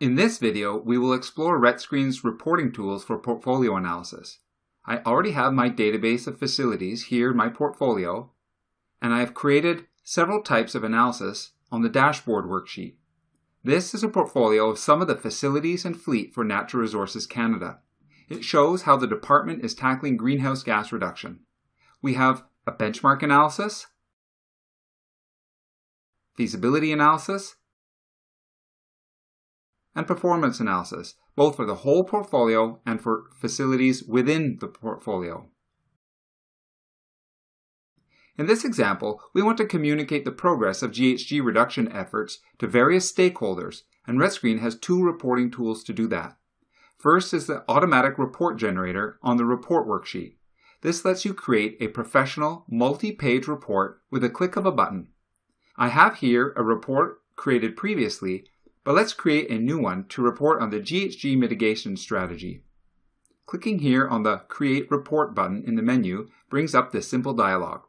In this video, we will explore RETScreen's reporting tools for portfolio analysis. I already have my database of facilities here in my portfolio, and I have created several types of analysis on the dashboard worksheet. This is a portfolio of some of the facilities and fleet for Natural Resources Canada. It shows how the department is tackling greenhouse gas reduction. We have a benchmark analysis, feasibility analysis, and performance analysis, both for the whole portfolio and for facilities within the portfolio. In this example, we want to communicate the progress of GHG reduction efforts to various stakeholders, and RETScreen has two reporting tools to do that. First is the automatic report generator on the report worksheet. This lets you create a professional, multi-page report with a click of a button. I have here a report created previously, but let's create a new one to report on the GHG mitigation strategy. Clicking here on the Create Report button in the menu brings up this simple dialog.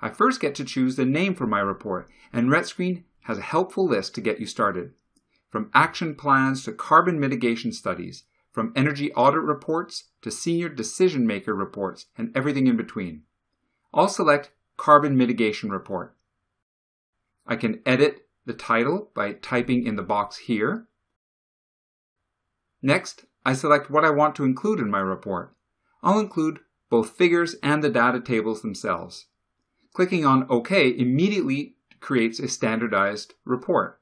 I first get to choose the name for my report, and RETScreen has a helpful list to get you started. From action plans to carbon mitigation studies, from energy audit reports to senior decision maker reports, and everything in between. I'll select Carbon Mitigation Report. I can edit the title by typing in the box here. Next, I select what I want to include in my report. I'll include both figures and the data tables themselves. Clicking on OK immediately creates a standardized report.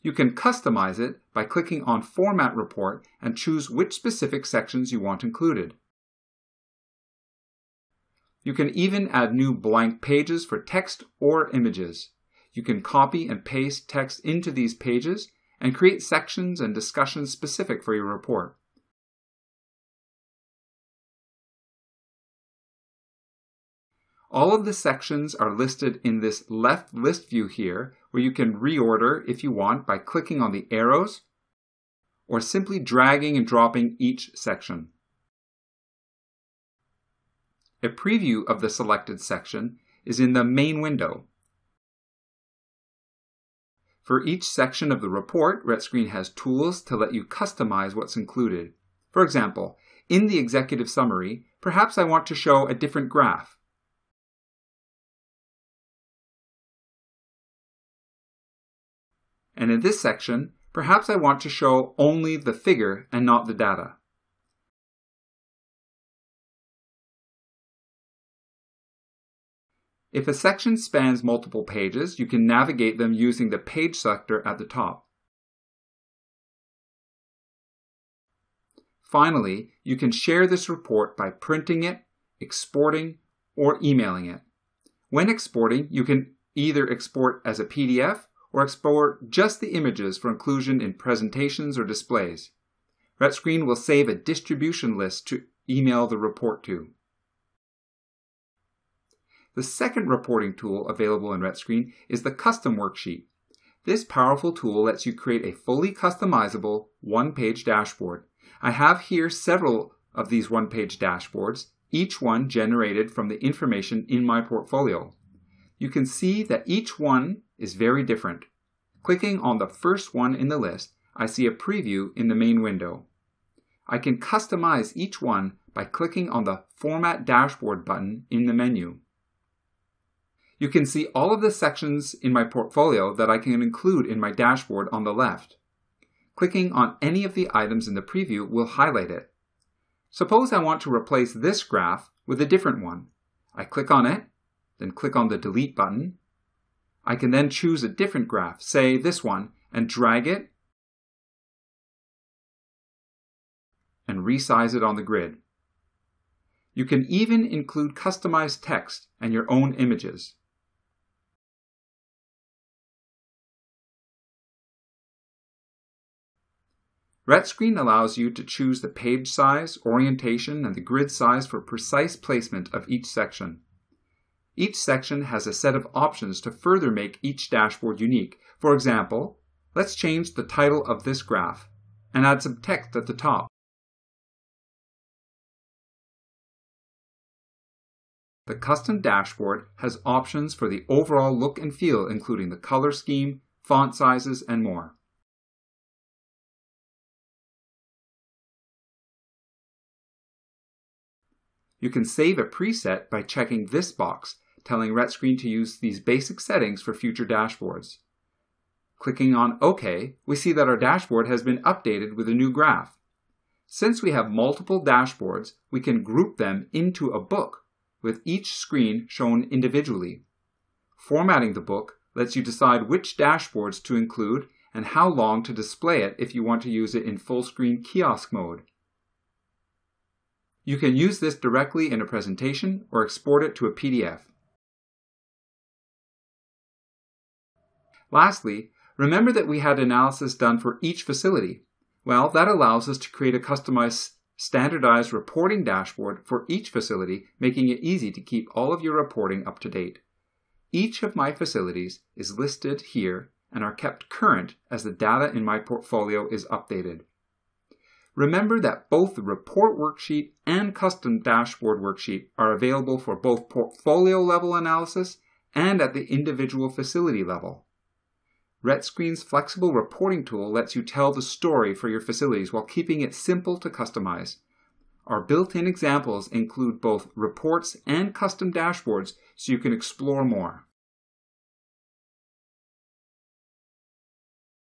You can customize it by clicking on Format Report and choose which specific sections you want included. You can even add new blank pages for text or images. You can copy and paste text into these pages and create sections and discussions specific for your report. All of the sections are listed in this left list view here, where you can reorder if you want by clicking on the arrows or simply dragging and dropping each section. A preview of the selected section is in the main window. For each section of the report, RETScreen has tools to let you customize what's included. For example, in the executive summary, perhaps I want to show a different graph. And in this section, perhaps I want to show only the figure and not the data. If a section spans multiple pages, you can navigate them using the page selector at the top. Finally, you can share this report by printing it, exporting, or emailing it. When exporting, you can either export as a PDF or export just the images for inclusion in presentations or displays. RETScreen will save a distribution list to email the report to. The second reporting tool available in RETScreen is the Custom Worksheet. This powerful tool lets you create a fully customizable one-page dashboard. I have here several of these one-page dashboards, each one generated from the information in my portfolio. You can see that each one is very different. Clicking on the first one in the list, I see a preview in the main window. I can customize each one by clicking on the Format Dashboard button in the menu. You can see all of the sections in my portfolio that I can include in my dashboard on the left. Clicking on any of the items in the preview will highlight it. Suppose I want to replace this graph with a different one. I click on it, then click on the Delete button. I can then choose a different graph, say this one, and drag it and resize it on the grid. You can even include customized text and your own images. RETScreen allows you to choose the page size, orientation, and the grid size for precise placement of each section. Each section has a set of options to further make each dashboard unique. For example, let's change the title of this graph and add some text at the top. The custom dashboard has options for the overall look and feel, including the color scheme, font sizes, and more. You can save a preset by checking this box, telling RETScreen to use these basic settings for future dashboards. Clicking on OK, we see that our dashboard has been updated with a new graph. Since we have multiple dashboards, we can group them into a book, with each screen shown individually. Formatting the book lets you decide which dashboards to include and how long to display it if you want to use it in full-screen kiosk mode. You can use this directly in a presentation or export it to a PDF. Lastly, remember that we had analysis done for each facility. Well, that allows us to create a customized, standardized reporting dashboard for each facility, making it easy to keep all of your reporting up to date. Each of my facilities is listed here and are kept current as the data in my portfolio is updated. Remember that both the report worksheet and custom dashboard worksheet are available for both portfolio level analysis and at the individual facility level. RETScreen's flexible reporting tool lets you tell the story for your facilities while keeping it simple to customize. Our built-in examples include both reports and custom dashboards, so you can explore more.